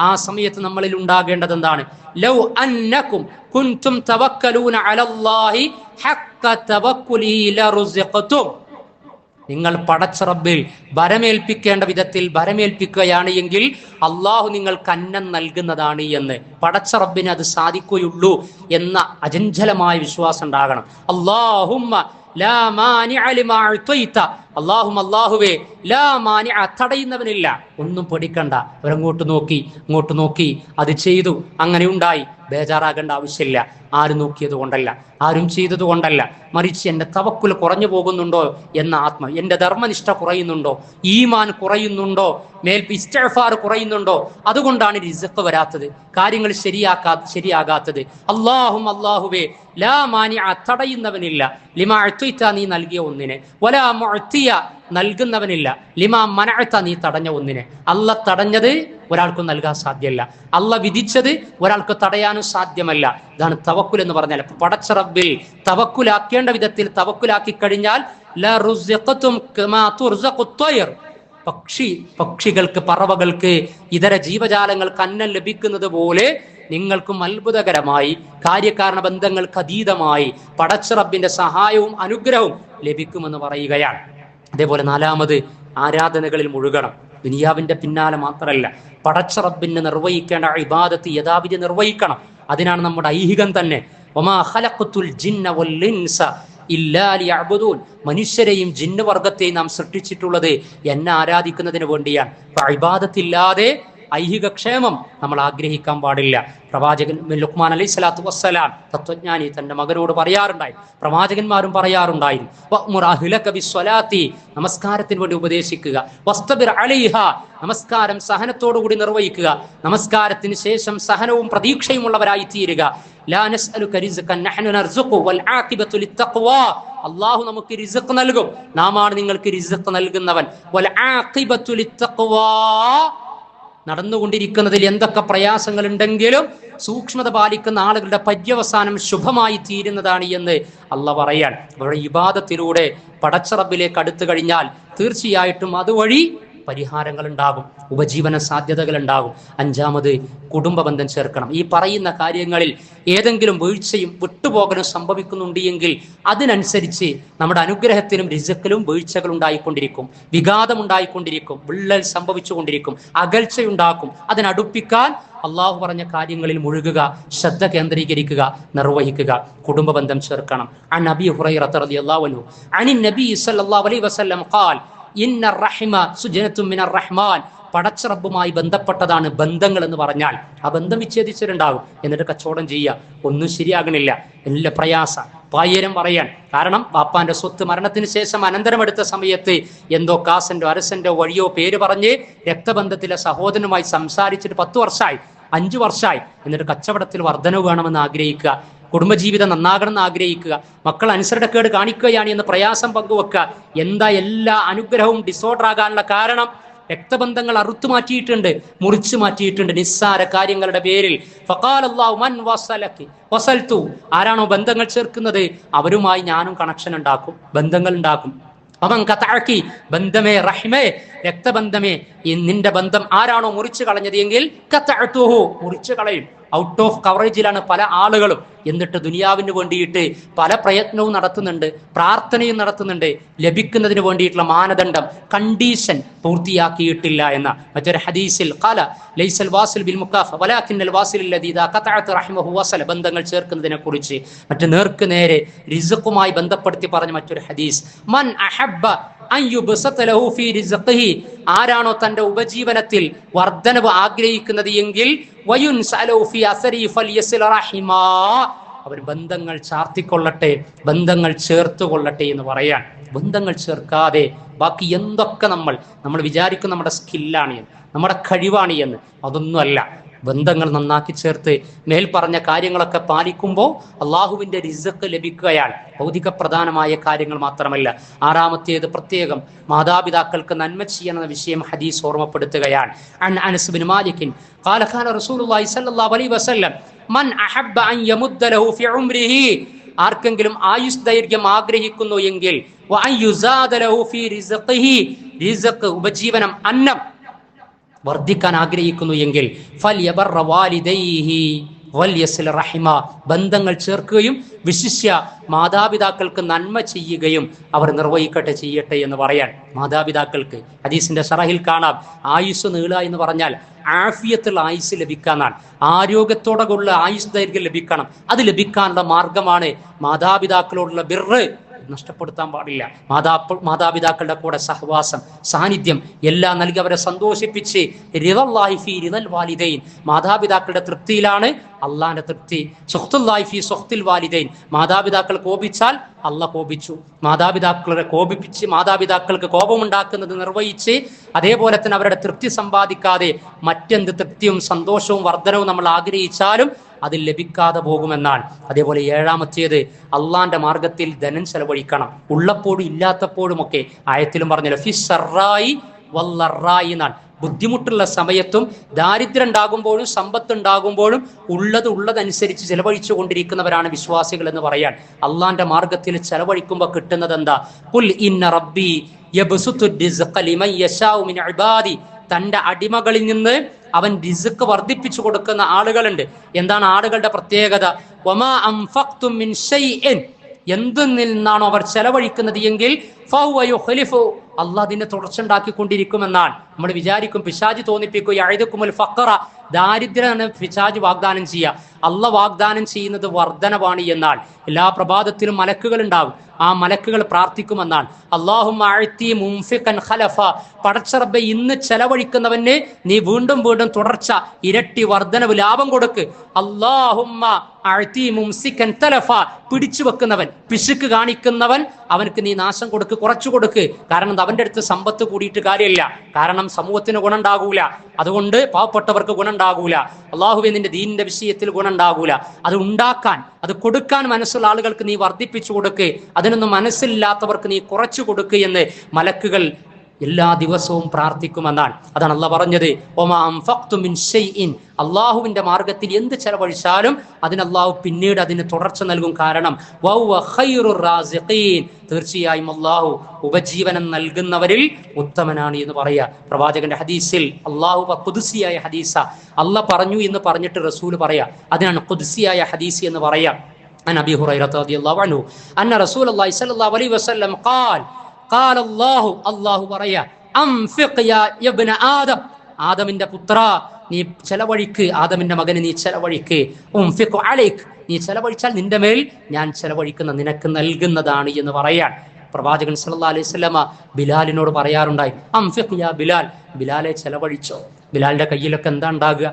ആ സമയത്ത് നമ്മളിൽ ഉണ്ടാകേണ്ടത് എന്താണ്? ലൗ അന്നകും കുൻതും തവക്കലൂന അലല്ലാഹി ഹഖ്ക തവക്കുലിഹി ലറുസിഖ്തും, നിങ്ങൾ പടച്ച റബ്ബിൽ ഭരമേൽപ്പിക്കേണ്ട വിധത്തിൽ ഭരമേൽപ്പിക്കുകയാണ് എങ്കിൽ അള്ളാഹു നിങ്ങൾക്ക് അന്നം നൽകുന്നതാണ് എന്ന്. പടച്ച റബ്ബിന് അത് സാധിക്കുകയുള്ളൂ എന്ന അചഞ്ചലമായ വിശ്വാസം ഉണ്ടാകണം. അല്ലാഹുമ്മ ലാ മാനിഅ ലിമാ അഅ്തൈത, അല്ലാഹുവേ ലാ മാനിഅ, തടയുന്നവനില്ല. ഒന്നും പേടിക്കണ്ട, അവരങ്ങോട്ട് നോക്കി ഇങ്ങോട്ട് നോക്കി അത് ചെയ്തു, അങ്ങനെ ഉണ്ടായി, ബേജാറാകേണ്ട ആവശ്യമില്ല. ആരും നോക്കിയത് കൊണ്ടല്ല, ആരും ചെയ്തത് കൊണ്ടല്ല, മറിച്ച് എൻ്റെ തവക്കുൽ കുറഞ്ഞു പോകുന്നുണ്ടോ എന്ന എൻ്റെ ധർമ്മനിഷ്ഠ കുറയുന്നുണ്ടോ, ഈമാൻ കുറയുന്നുണ്ടോ, ഇസ്തിഗ്ഫാർ കുറയുന്നുണ്ടോ, അതുകൊണ്ടാണ് റിസ്ഖ് വരാത്തത്, കാര്യങ്ങൾ ശരിയാകാത്തത്. അല്ലാഹുവേ ലാ മാനിഅ, തടയുന്നവനില്ല, ലിമാ അഅ്തൈത, നീ നൽകിയ ഒന്നിനെ, വലാ മുഅ്തിയ, നൽകുന്നവനില്ല, ലിമാ മനഅത, നീ തടഞ്ഞ ഒന്നിനെ. അല്ല തടഞ്ഞത് ഒരാൾക്കും നൽകാൻ സാധ്യമല്ല, അല്ല വിധിച്ചത് ഒരാൾക്ക് തടയാനും സാധ്യമല്ല. ഇതാണ് തവക്കുൽ എന്ന് പറഞ്ഞാൽ. പടച്ച റബ്ബിൽ തവക്കുലാക്കേണ്ട വിധത്തിൽ തവക്കുലാക്കി കഴിഞ്ഞാൽ പക്ഷികൾക്ക്, പറവകൾക്ക്, ഇതര ജീവജാലങ്ങൾക്ക് അന്നം ലഭിക്കുന്നത് പോലെ നിങ്ങൾക്കും അത്ഭുതകരമായി കാര്യകാരണ ബന്ധങ്ങൾക്ക് അതീതമായി പടച്ച റബ്ബിന്റെ സഹായവും അനുഗ്രഹവും ലഭിക്കുമെന്ന് പറയുകയാണ്. അതേപോലെ നാലാമത്, ആരാധനകളിൽ മുഴുകണം. ദുനിയാവിന്റെ പിന്നാലെ മാത്രമല്ല, പടച്ച റബ്ബിന് നിർവഹിക്കേണ്ട ഇബാദത്ത് യഥാവിധി നിർവഹിക്കണം. അതിനാണ് നമ്മുടെ ഐഹികം തന്നെ. വമാ ഖലഖതുൽ ജിന്ന വൽ ഇൻസ ഇല്ലാ ലിയഅ്ബുദൂൻ. മനുഷ്യരെയും ജിന്ന് വർഗത്തെയും നാം സൃഷ്ടിച്ചിട്ടുള്ളത് എന്നെ ആരാധിക്കുന്നതിന് വേണ്ടിയാണ്. ഇബാദത്തില്ലാതെ ഐഹിക ക്ഷേമം നമ്മൾ ആഗ്രഹിക്കാൻ പാടില്ല. പ്രവാചകൻ ലുഖ്മാൻ അലൈഹി സ്വലാത്തു വസ്സലാം തത്വജ്ഞാനി തന്റെ മകനോട് പറയാറുണ്ടായി, പ്രവാചകന്മാരും പറയാറുണ്ടായിരുന്നു, വഅ്മുർ അഹ്ലക ബിസ്സലാത്തി, നമസ്കാരത്തിന് വേണ്ടി ഉപദേശിക്കുക, വസ്തബിർ അലൈഹ, നമസ്കാരം സഹനത്തോടുകൂടി നിർവഹിക്കുക, നമസ്കാരത്തിന് ശേഷം സഹനവും പ്രതീക്ഷയുമുള്ളവരായി തീരുക. ലാ നസ്അലുക റിസ്ഖൻ നഹ്നു നർസുഖു വൽ ആഖിബത്തു ലിത്തഖ്വാ, അല്ലാഹു നമുക്ക് റിസ്ഖ് നൽകും, നാമാണ് നിങ്ങൾക്ക് റിസ്ഖ് നൽകുന്നവൻ. വൽ ആഖിബത്തു ലിത്തഖ്വാ, നടന്നുകൊണ്ടിരിക്കുന്നതിൽ എന്തൊക്കെ പ്രയാസങ്ങൾ ഉണ്ടെങ്കിലും സൂക്ഷ്മത പാലിക്കുന്ന ആളുകളുടെ പര്യവസാനം ശുഭമായി തീരുന്നതാണ് എന്ന് അള്ളാഹ് പറയാൻ. അവരുടെ ഇബാദത്തിലൂടെ പടച്ച റബ്ബിലേക്ക് അടുത്തു കഴിഞ്ഞാൽ തീർച്ചയായിട്ടും അതുവഴി പരിഹാരങ്ങൾ ഉണ്ടാകും, ഉപജീവന സാധ്യതകൾ ഉണ്ടാകും. അഞ്ചാമത്, കുടുംബ ബന്ധം ചേർക്കണം. ഈ പറയുന്ന കാര്യങ്ങളിൽ ഏതെങ്കിലും വീഴ്ചയും വിട്ടുപോകലും സംഭവിക്കുന്നുണ്ട് എങ്കിൽ അതിനനുസരിച്ച് നമ്മുടെ അനുഗ്രഹത്തിനും റിസ്ക്കിലും വീഴ്ചകൾ ഉണ്ടായിക്കൊണ്ടിരിക്കും, വിഘാതം ഉണ്ടായിക്കൊണ്ടിരിക്കും, വിള്ളൽ സംഭവിച്ചുകൊണ്ടിരിക്കും, അകൽച്ചയുണ്ടാക്കും. അതിനടുപ്പിക്കാൻ അള്ളാഹു പറഞ്ഞ കാര്യങ്ങളിൽ മുഴുകുക, ശ്രദ്ധ കേന്ദ്രീകരിക്കുക, നിർവഹിക്കുക. കുടുംബ ബന്ധം ചേർക്കണം. അൻ അബീ ഹുറൈറ റളിയല്ലാഹു അൻഹു അനിൻ നബി സല്ലല്ലാഹു അലൈഹി വസല്ലം ഖാൽ ഇന്ന റഹിമ സുജനത്തും മിനർ റഹ്മാൻ, പടച്ച റബ്ബുമായി ബന്ധപ്പെട്ടതാണ് ബന്ധങ്ങൾ എന്ന് പറഞ്ഞാൽ. ആ ബന്ധം വിച്ഛേദിച്ചിട്ടുണ്ടാകും, എന്നിട്ട് കച്ചവടം ചെയ്യുക, ഒന്നും ശരിയാകണില്ല, എല്ലാ പ്രയാസ പായരം പറയാൻ. കാരണം വാപ്പാന്റെ സ്വത്ത് മരണത്തിന് ശേഷം അനന്തരമെടുത്ത സമയത്ത് എന്തോ കാസന്റോ അരസന്റോ വഴിയോ പേര് പറഞ്ഞ് രക്തബന്ധത്തിലെ സഹോദരനുമായി സംസാരിച്ചിട്ട് 10 വർഷമായി, 5 വർഷമായി, എന്നിട്ട് കച്ചവടത്തിൽ വർധനവ് വേണമെന്ന് ആഗ്രഹിക്കുക, കുടുംബജീവിതം നന്നാകണമെന്ന് ആഗ്രഹിക്കുക, മക്കൾ അനുസരണക്കേട് കാണിക്കുകയാണ് എന്ന് പ്രയാസം പങ്കുവെക്കുക. എന്താ എല്ലാ അനുഗ്രഹവും ഡിസോർഡർ ആകാനുള്ള കാരണം? രക്തബന്ധങ്ങൾ അറുത്തു മാറ്റിയിട്ടുണ്ട്, മുറിച്ചു മാറ്റിയിട്ടുണ്ട് നിസ്സാര കാര്യങ്ങളുടെ പേരിൽ. ഫഖാലല്ലാഹു മൻ വസലകി വസൽതു, ആരാണോ ബന്ധങ്ങൾ ചേർക്കുന്നത് അവരുമായി ഞാനും കണക്ഷൻ ഉണ്ടാക്കും, ബന്ധങ്ങൾ ഉണ്ടാക്കും. അവൻ കതഅകി, ബന്ധമേ റഹ്മേ, രക്തബന്ധമേ, നിന്റെ ബന്ധം ആരാണോ മുറിച്ചു കളഞ്ഞത് എങ്കിൽ കതഅതുഹു, മുറിച്ചു കളയും. ഔട്ട് ഓഫ് കവറേജിലാണ് പല ആളുകളും. എന്നിട്ട് ദുനിയാവിന് വേണ്ടിയിട്ട് പല പ്രയത്നവും നടത്തുന്നുണ്ട്, പ്രാർത്ഥനയും നടത്തുന്നുണ്ട്, ലഭിക്കുന്നതിന് വേണ്ടിയിട്ടുള്ള മാനദണ്ഡം, കണ്ടീഷൻ പൂർത്തിയാക്കിയിട്ടില്ല എന്ന മറ്റൊരു ഹദീസിൽ ഖാല ലൈസൽ വാസിൽ ബിൽ മുകാഫ വലാകിന്നൽ വാസിൽ അല്ലദീ ഇദാ ഖതഅത റഹിമഹു വസല, ബന്ധങ്ങൾ ചേർക്കുന്നതിനെ കുറിച്ച് മറ്റ് നേർക്ക് നേരെ റിസ്ഖുമായി ബന്ധപ്പെടുത്തി പറഞ്ഞ മറ്റൊരു ഹദീസ്, മൻ അഹബ്ബ അൻ യുബ്സത ലഹു ഫീ റിസ്ഖിഹി, ആരാണോ തന്റെ ഉപജീവനത്തിൽ വർധനവ് ആഗ്രഹിക്കുന്നത് എങ്കിൽ വയുൻസലു ഫീ അസരി ഫൽയസിൽ റഹിമാ, അവർ ബന്ധങ്ങൾ ചാർത്തിക്കൊള്ളട്ടെ, ബന്ധങ്ങൾ ചേർത്തുകൊള്ളട്ടെ എന്ന് പറയാൻ. ബന്ധങ്ങൾ ചേർക്കാതെ ബാക്കി എന്തൊക്കെ നമ്മൾ വിചാരിക്കും നമ്മുടെ സ്കില്ലാണ്, നമ്മുടെ കഴിവാണ് എന്ന്, അതൊന്നുമല്ല. ബന്ധങ്ങൾ നന്നാക്കി ചേർത്ത് മേൽ പറഞ്ഞ കാര്യങ്ങളൊക്കെ പാലിക്കുമ്പോൾ അള്ളാഹുവിന്റെ റിസ്ഖ് ലഭിക്കുകയാണ്. ഭൗതിക പ്രധാനമായ കാര്യങ്ങൾ മാത്രമല്ല. ആറാമത്തേത് പ്രത്യേകം മാതാപിതാക്കൾക്ക് നന്മ ചെയ്യണമെന്ന വിഷയം ഹദീസ് ഓർമ്മപ്പെടുത്തുകയാണ്. അൻ അനസ് ബിൻ മാലിക് ഖാല ഖാല റസൂലുള്ളാഹി സ്വല്ലല്ലാഹു അലൈഹി വസല്ലം മൻ അഹബ്ബ അൻ യമുദ്ദ ലഹു ഫി ഉംരിഹി, ആർക്കെങ്കിലും ആയുസ് ദൈർഘ്യം ആഗ്രഹിക്കുന്നു എങ്കിൽ വ അൻ യുസാദ ലഹു ഫി റിസ്ഖിഹി, റിസ്ഖ് ഉപജീവനം അന്നം വർദ്ധിക്കാൻ ആഗ്രഹിക്കുന്നു എങ്കിൽ ഫൽയബറ വാലിദൈഹി വൽയസിൽ റഹിമ, ബന്ധങ്ങൾ ചേർക്കുകയും വിശിഷ്യ മാതാപിതാക്കൾക്ക് നന്മ ചെയ്യുകയും അവർ നിർവഹിക്കട്ടെ, ചെയ്യട്ടെ എന്ന് പറയാൻ. മാതാപിതാക്കൾക്ക് ഹദീസിന്റെ ശറഹിൽ കാണാം, ആയുസ് നീളുക എന്ന് പറഞ്ഞാൽ ആഫിയത്തുള്ള ആയുസ് ലഭിക്കാനാണ്, ആരോഗ്യത്തോടെയുള്ള ആയുസ് ദൈർഘ്യം ലഭിക്കണം. അത് ലഭിക്കാനുള്ള മാർഗമാണ് മാതാപിതാക്കളോടുള്ള ബിർറ് നഷ്ടപ്പെടുത്താൻ പാടില്ല. മാതാപിതാക്കളുടെ കൂടെ സഹവാസം, സാന്നിധ്യം എല്ലാം നൽകി അവരെ സന്തോഷിപ്പിച്ച് റിളല്ലാഹി ഫീ റിളൽ വാലിദൈൻ, മാതാപിതാക്കളുടെ തൃപ്തിയിലാണ് അള്ളാന്റെ തൃപ്തി. സുഖ്തുല്ലാഹി ഫീ സുഖ്തിൽ വാലിദൈൻ, മാതാപിതാക്കൾ കോപിച്ചാൽ അള്ളാഹ് കോപിച്ചു, മാതാപിതാക്കളെ കോപിപ്പിച്ച് മാതാപിതാക്കൾക്ക് കോപമുണ്ടാക്കുന്നത് നിർവഹിച്ച് അതേപോലെ തന്നെ അവരുടെ തൃപ്തി സമ്പാദിക്കാതെ മറ്റെന്ത് തൃപ്തിയും സന്തോഷവും വർധനവും നമ്മൾ ആഗ്രഹിച്ചാലും അത് ലഭിക്കാതെ പോകുമെന്നാണ്. അതേപോലെ ഏഴാമത്തേത് അള്ളാന്റെ മാർഗത്തിൽ ധനം ചെലവഴിക്കണം, ഉള്ളപ്പോഴും ഇല്ലാത്തപ്പോഴും ഒക്കെ. ആയത്തിലും പറഞ്ഞല്ലോ ഫിസ്സറായി വല്ലറായി എന്നാണ്, ബുദ്ധിമുട്ടുള്ള സമയത്തും ദാരിദ്ര്യം ഉണ്ടാകുമ്പോഴും സമ്പത്ത് ഉണ്ടാകുമ്പോഴും ഉള്ളതനുസരിച്ച് ചെലവഴിച്ചു കൊണ്ടിരിക്കുന്നവരാണ് വിശ്വാസികൾ എന്ന് പറയാൻ. അള്ളാന്റെ മാർഗത്തിൽ ചെലവഴിക്കുമ്പോൾ കിട്ടുന്നത് എന്താ? ഖുൽ ഇന്ന റബ്ബി യബ്സുത്തു റിസ്ഖ ലിമൻ യശാഉ മിൻ ഇബാദി. തന്റെ അടിമകളിൽ നിന്ന് അവൻ റിസ്ക് വർദ്ധിപ്പിച്ചു കൊടുക്കുന്ന ആളുകളുണ്ട്. എന്താണ് ആളുകളുടെ പ്രത്യേകത? വമാ അൻഫഖ്തും മിൻ ഷൈഇൻ, എന്തിൽ നിന്നാണോ അവർ ചെലവഴിക്കുന്നത് എങ്കിൽ ഫഹുവ യുഖ്ലിഫു, അള്ളാഹ് അതിനെ തുടർച്ചുണ്ടാക്കിക്കൊണ്ടിരിക്കുമെന്നാണ്. നമ്മൾ വിചാരിക്കും പിശാച് തോന്നിപ്പിക്കും യഅദുകുമുൽ ഫഖറ, ദാരിദ്ര്യമാണ് പിശാച് വാഗ്ദാനം ചെയ്യുക. അള്ളാഹ് വാഗ്ദാനം ചെയ്യുന്നത് വർധനവാണ് എന്നാൽ. എല്ലാ പ്രഭാതത്തിലും മലക്കുകൾ ഉണ്ടാവും, ആ മലക്കുകൾ പ്രാർത്ഥിക്കുമെന്നാണ്. അല്ലാഹുമ്മ അഅ്തി മുൻഫിഖൻ ഖലഫ, പടച്ച റബ്ബേ ഇന്ന് ചെലവഴിക്കുന്നവന് നീ വീണ്ടും വീണ്ടും തുടർച്ച ഇരട്ടി വർധനവ് ലാഭം കൊടുക്ക്. അല്ലാഹുമ്മ അഅ്തി മുംസിക്കൻ തലഫ, പിടിച്ചു വെക്കുന്നവൻ പിശുക്ക് കാണിക്കുന്നവൻ അവനക്ക് നീ നാശം കൊടുക്ക്, കുറച്ചു കൊടുക്ക്. കാരണം അവന്റെ അടുത്ത് സമ്പത്ത് കൂടിയിട്ട് കാര്യമില്ല, കാരണം സമൂഹത്തിന് ഗുണം ഉണ്ടാകൂല, അതുകൊണ്ട് പാവപ്പെട്ടവർക്ക് ഗുണം ഉണ്ടാകൂല, അള്ളാഹുവേ നിന്റെ ദീനിന്റെ വിഷയത്തിൽ ഗുണം ഉണ്ടാകൂല. അത് ഉണ്ടാക്കാൻ, അത് കൊടുക്കാൻ മനസ്സുള്ള ആളുകൾക്ക് നീ വർദ്ധിപ്പിച്ചു കൊടുക്ക്, അതിനൊന്നും മനസ്സില്ലാത്തവർക്ക് നീ കുറച്ചു കൊടുക്ക് എന്ന് മലക്കുകൾ എല്ലാ ദിവസവും പ്രാർത്ഥിക്കുമെന്നാണ്. അതാണ് അള്ളാഹ് പറഞ്ഞത്, ഒമാ അൻഫഖ്തും മിൻ ഷൈഇൻ, അള്ളാഹുവിന്റെ മാർഗത്തിൽ എന്ത് ചെലവഴിച്ചാലും അതിന് അള്ളാഹു പിന്നീട് അതിന് തുടർച്ച നൽകും. കാരണം വഹുവ ഖൈറുർ റാസിഖീൻ, തീർച്ചയായും അള്ളാഹു ഉപജീവനം നൽകുന്നവരിൽ ഉത്തമനാണ് എന്ന് പറയാ. പ്രവാചകന്റെ ഹദീസിൽ അള്ളാഹു ഖുദ്സിയായ ഹദീസ, അള്ളാഹ് പറഞ്ഞു എന്ന് പറഞ്ഞിട്ട് റസൂൽ പറയാ, അതിനാണ് ഖുദ്സിയായ ഹദീസ് എന്ന് പറയാ. അൻ അബീ ഹുറൈറ റളിയല്ലാഹു അൻഹു അന്ന റസൂലുള്ളാഹി സ്വല്ലല്ലാഹു അലൈഹി വസല്ലം ഖാല അല്ലാഹു പറയാ, അൻഫിഖ് യാ ഇബ്ന ആദം, ആദമിന്റെ പുത്ര നീ ചെലവഴിക്ക്, ആദമിന്റെ മകന് നീ ചെലവഴിക്ക്. ഉൻഫിഖ് അലൈക്, നീ ചെലവഴിച്ചാൽ നിന്റെ മേൽ ഞാൻ ചെലവഴിക്കുന്ന നിനക്ക് നൽകുന്നതാണ് എന്ന് പറയാൻ. പ്രവാചകൻ സല്ലല്ലാഹു അലൈഹി വസല്ലമ ബിലാലിനോട് പറയാറുണ്ടായി, അൻഫിഖ് യാ ബിലാൽ, ബിലാലെ ചെലവഴിച്ചോ. ബിലാലിന്റെ കയ്യിലൊക്കെ എന്താ ഉണ്ടാകുക?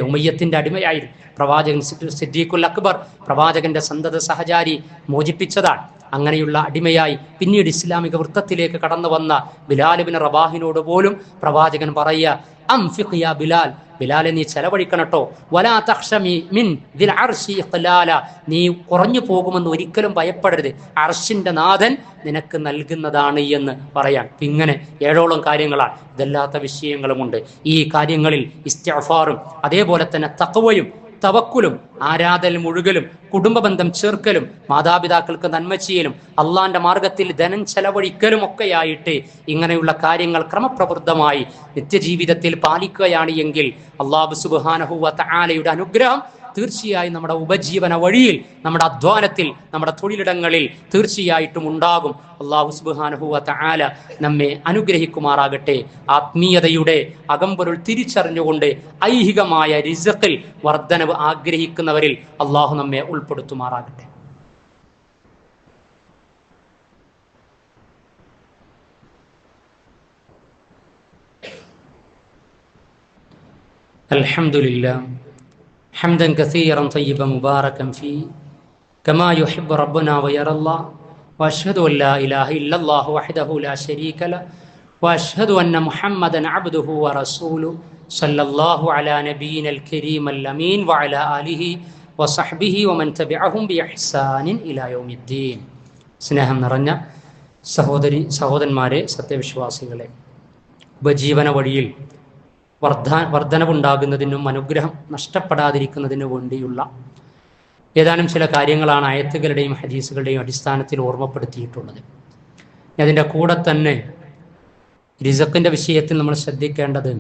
ഉമയ്യത്തിന്റെ അടിമയായിരുന്നു. പ്രവാചകൻ സിദ്ദീഖുൽ അക്ബർ, പ്രവാചകന്റെ സന്തത സഹചാരി, മോചിപ്പിച്ചതാണ്. അങ്ങനെയുള്ള അടിമയായി പിന്നീട് ഇസ്ലാമിക വൃത്തത്തിലേക്ക് കടന്നു വന്ന ബിലാൽ ഇബ്നു റബാഹിനോട് പോലും പ്രവാചകൻ പറയുക, അൻഫിഖ് യാ ബിലാൽ, ബിലാലെ നീ ചെലവഴിക്കണട്ടോ. വലാ തഖ്ശമി മിൻ ദിൽ അർശി ഇഖ്ലാല, നീ കുറഞ്ഞു പോകുമെന്ന് ഒരിക്കലും ഭയപ്പെടരുത്, അർശിന്റെ നാഥൻ നിനക്ക് നൽകുന്നതാണ് എന്ന് പറയാൻ. ഇങ്ങനെ 7ഓളം കാര്യങ്ങളാണ്, ഇതല്ലാത്ത വിഷയങ്ങളുമുണ്ട്. ഈ കാര്യങ്ങളിൽ ഇസ്തിഗ്ഫാറും അതേപോലെ തന്നെ തഖ്വയും തവക്കുലും ആരാധന മുഴുകലും കുടുംബ ബന്ധം ചേർക്കലും മാതാപിതാക്കൾക്ക് നന്മ ചെയ്യലും അള്ളാന്റെ മാർഗത്തിൽ ധനം ചെലവഴിക്കലും ഒക്കെയായിട്ട് ഇങ്ങനെയുള്ള കാര്യങ്ങൾ ക്രമപ്രവൃത്തമായി നിത്യജീവിതത്തിൽ പാലിക്കുകയാണ് എങ്കിൽ അല്ലാഹു സുബ്ഹാനഹു വ തആലയുടെ അനുഗ്രഹം തീർച്ചയായും നമ്മുടെ ഉപജീവന വഴിയിൽ, നമ്മുടെ അധ്വാനത്തിൽ, നമ്മുടെ തൊഴിലിടങ്ങളിൽ തീർച്ചയായിട്ടും ഉണ്ടാകും. അല്ലാഹു സുബ്ഹാനഹു വ തആല നമ്മെ അനുഗ്രഹിക്കുമാറാകട്ടെ. ആത്മീയതയുടെ അകമ്പൊരുൾ തിരിച്ചറിഞ്ഞുകൊണ്ട് ഐഹികമായ റിസ്ഖിൽ വർധനവ് ആഗ്രഹിക്കുന്നവരിൽ അല്ലാഹു നമ്മെ ഉൾപ്പെടുത്തുമാറാകട്ടെ. അൽഹംദുലില്ലാഹ് حمدا كثيرا طيبا مباركا فيه كما يحب ربنا ويرضى واشهد ان لا اله الا الله وحده لا شريك له واشهد ان محمدا عبده ورسوله صلى الله على نبينا الكريم الامين وعلى اله وصحبه ومن تبعهم باحسان الى يوم الدين. സ്നേഹം നിറഞ്ഞ സഹോദരന്മാരെ, സത്യവിശ്വാസികളെ, ഉപജീവന വഴിയിൽ വർധനവുണ്ടാകുന്നതിനും അനുഗ്രഹം നഷ്ടപ്പെടാതിരിക്കുന്നതിനു വേണ്ടിയുള്ള ഏതാനും ചില കാര്യങ്ങളാണ് ആയത്തുകളുടെയും ഹദീസുകളുടെയും അടിസ്ഥാനത്തിൽ ഓർമ്മപ്പെടുത്തിയിട്ടുള്ളത്. അതിൻ്റെ കൂടെ തന്നെ റിസ്ഖിൻ്റെ വിഷയത്തിൽ നമ്മൾ ശ്രദ്ധിക്കേണ്ടത്,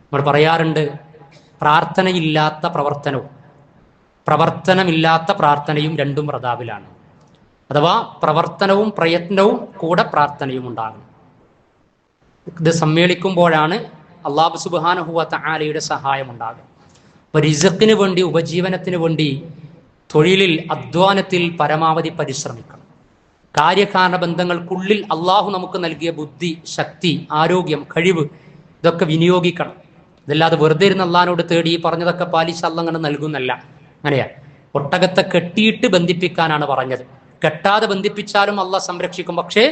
നമ്മൾ പറയാറുണ്ട്, പ്രാർത്ഥനയില്ലാത്ത പ്രവർത്തനമില്ലാത്ത പ്രാർത്ഥനയും രണ്ടും പ്രതാപിലാണ്. അഥവാ പ്രവർത്തനവും പ്രയത്നവും കൂടെ പ്രാർത്ഥനയും ഉണ്ടാകും. ഇത് സമ്മേളിക്കുമ്പോഴാണ് അല്ലാഹു സുബ്ഹാനഹു വ തആലയുടെ സഹായം ഉണ്ടാകും. അപ്പോൾ റിസ്ഖിന് വേണ്ടി, ഉപജീവനത്തിന് വേണ്ടി തൊഴിലിൽ, അധ്വാനത്തിൽ പരമാവധി പരിശ്രമിക്കണം. കാര്യകാരണ ബന്ധങ്ങൾക്കുള്ളിൽ അള്ളാഹു നമുക്ക് നൽകിയ ബുദ്ധി, ശക്തി, ആരോഗ്യം, കഴിവ് ഇതൊക്കെ വിനിയോഗിക്കണം. ഇതല്ലാതെ വെറുതെ ഇരുന്ന് അള്ളാഹിനോട് തേടി ഈ പറഞ്ഞതൊക്കെ പാലിച്ച് അള്ളാഹ് അങ്ങനെ നൽകുന്നല്ല. അങ്ങനെയാ, ഒട്ടകത്തെ കെട്ടിയിട്ട് ബന്ധിപ്പിക്കാനാണ് പറഞ്ഞത്. കെട്ടാതെ ബന്ധിപ്പിച്ചാലും അള്ളാഹ് സംരക്ഷിക്കും. പക്ഷേ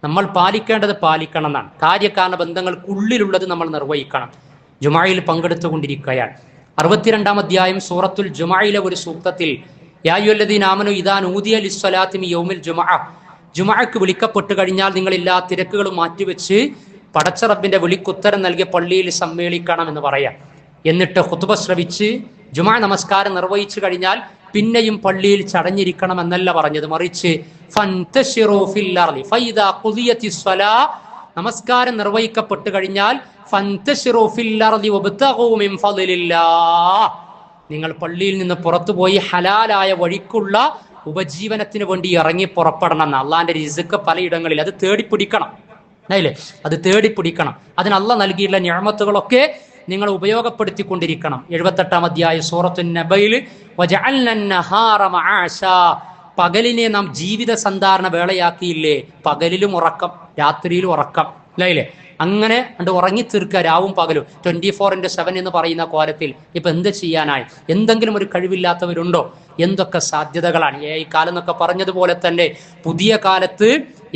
നമ്മൾ പാലിക്കേണ്ടത് പാലിക്കണം എന്നാണ്. കാര്യകാരണ ബന്ധങ്ങൾക്കുള്ളിലുള്ളത് നമ്മൾ നിർവഹിക്കണം. ജുമായിൽ പങ്കെടുത്തുകൊണ്ടിരിക്കുകയാണ്. 62-ാം അധ്യായം സൂറത്തുൽ ജുമായിലെ ഒരു സൂക്തത്തിൽ, യാ അയ്യുഹല്ലദീന ആമനൂ ഇദാ നൂദിയ ലിസ്സലാത്തി മിൻ യൗമിൽ ജുമുഅ, ജുമുഅക്ക് വിളിക്കപ്പെട്ടു കഴിഞ്ഞാൽ നിങ്ങൾ എല്ലാ തിരക്കുകളും മാറ്റിവെച്ച് പടച്ചറബിന്റെ വിളിക്കുത്തരം നൽകിയ പള്ളിയിൽ സമ്മേളിക്കണം എന്ന് പറയാം. എന്നിട്ട് ഖുതുബ ശ്രവിച്ച് ജുമാ നമസ്കാരം നിർവഹിച്ചു കഴിഞ്ഞാൽ പിന്നെയും പള്ളിയിൽ ചടഞ്ഞിരിക്കണം എന്നല്ല പറഞ്ഞത്, മറിച്ച് ഫന്തശിറൂ ഫിൽ അർളി ഫൈദാ ഖുദിയത്തിസ് സ്വലാ, നമസ്കാരം നിർവഹിക്കപ്പെട്ടു കഴിഞ്ഞാൽ ഫന്തശിറൂ ഫിൽ അർളി വബ്തഗൂ മിൻ ഫളിലില്ലാഹ്, നിങ്ങൾ പള്ളിയിൽ നിന്ന് പുറത്തുപോയി ഹലാലായ വഴിക്കുള്ള ഉപജീവനത്തിന് വേണ്ടി ഇറങ്ങി പുറപ്പെടണം എന്ന്. അള്ളാന്റെ റിസ്ക് പലയിടങ്ങളിൽ അത് തേടിപ്പിടിക്കണം, അല്ലേ? അത് തേടിപ്പിടിക്കണം. അതിന് അള്ളാഹ് നൽകിയിട്ടുള്ള നിഅമത്തുകളൊക്കെ നിങ്ങൾ ഉപയോഗപ്പെടുത്തിക്കൊണ്ടിരിക്കണം. 78-ാം അധ്യായം സൂറത്തുൻ നബയിൽ വജഅൽന നഹാറ മആശാ, പകലിനെ നാം ജീവിത സന്ധാരണ വേളയാക്കിയില്ലേ? പകലിലും ഉറക്കം, രാത്രിയിലും ഉറക്കം, അല്ലേ? അങ്ങനെ കണ്ട് ഉറങ്ങി തീർക്കുക രാവും പകലും 24/7 എന്ന് പറയുന്ന കോലത്തിൽ. ഇപ്പൊ എന്ത് ചെയ്യാനായി? എന്തെങ്കിലും ഒരു കഴിവില്ലാത്തവരുണ്ടോ? എന്തൊക്കെ സാധ്യതകളാണ്! ഈ കാലം എന്നൊക്കെ പറഞ്ഞതുപോലെ തന്നെ പുതിയ കാലത്ത്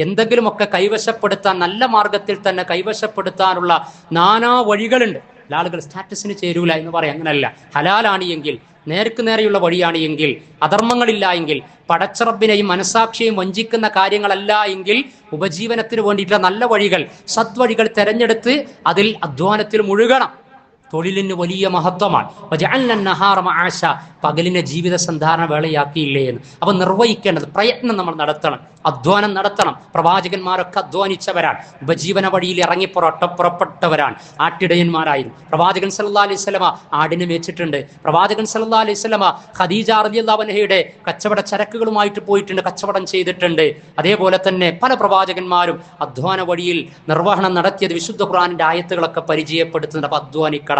എന്തെങ്കിലുമൊക്കെ കൈവശപ്പെടുത്താൻ, നല്ല മാർഗത്തിൽ തന്നെ കൈവശപ്പെടുത്താനുള്ള നാനാ വഴികളുണ്ട്. ആളുകൾ സ്റ്റാറ്റസിന് ചേരൂല എന്ന് പറയാം. അങ്ങനല്ല. ഹലാലാണ് എങ്കിൽ, നേർക്ക് നേരെയുള്ള വഴിയാണ് എങ്കിൽ, അധർമ്മങ്ങളില്ല എങ്കിൽ, പടച്ചറബിനെയും മനസാക്ഷിയെയും വഞ്ചിക്കുന്ന കാര്യങ്ങളല്ല എങ്കിൽ, ഉപജീവനത്തിന് വേണ്ടിയിട്ടുള്ള നല്ല വഴികൾ, സദ്വഴികൾ തെരഞ്ഞെടുത്ത് അതിൽ അധ്വാനത്തിൽ മുഴുകണം. തൊഴിലിന് വലിയ മഹത്വമാണ്. പകലിനെ ജീവിത സന്ധാരണ വേളയാക്കിയില്ലേ എന്ന്. അപ്പൊ നിർവഹിക്കേണ്ടത് പ്രയത്നം നമ്മൾ നടത്തണം, അധ്വാനം നടത്തണം. പ്രവാചകന്മാരൊക്കെ അധ്വാനിച്ചവരാണ്, ഉപജീവന വഴിയിൽ ഇറങ്ങി പുറപ്പെട്ടവരാണ്, ആട്ടിടയന്മാരായിരുന്നു. പ്രവാചകൻ സല്ലല്ലാഹു അലൈഹി വസല്ലമ ആടിനെ മേച്ചിട്ടുണ്ട്. പ്രവാചകൻ സല്ലല്ലാഹു അലൈഹി വസല്ലമ ഖദീജ റളിയല്ലാഹു അൻഹയുടെ കച്ചവട ചരക്കുകളുമായിട്ട് പോയിട്ടുണ്ട്, കച്ചവടം ചെയ്തിട്ടുണ്ട്. അതേപോലെ തന്നെ പല പ്രവാചകന്മാരും അധ്വാന വഴിയിൽ നിർവഹണം നടത്തിയത് വിശുദ്ധ ഖുർആനിന്റെ ആയത്തുകളൊക്കെ പരിചയപ്പെടുത്തുന്നുണ്ട്. അപ്പൊ അധ്വാനിക്കണം.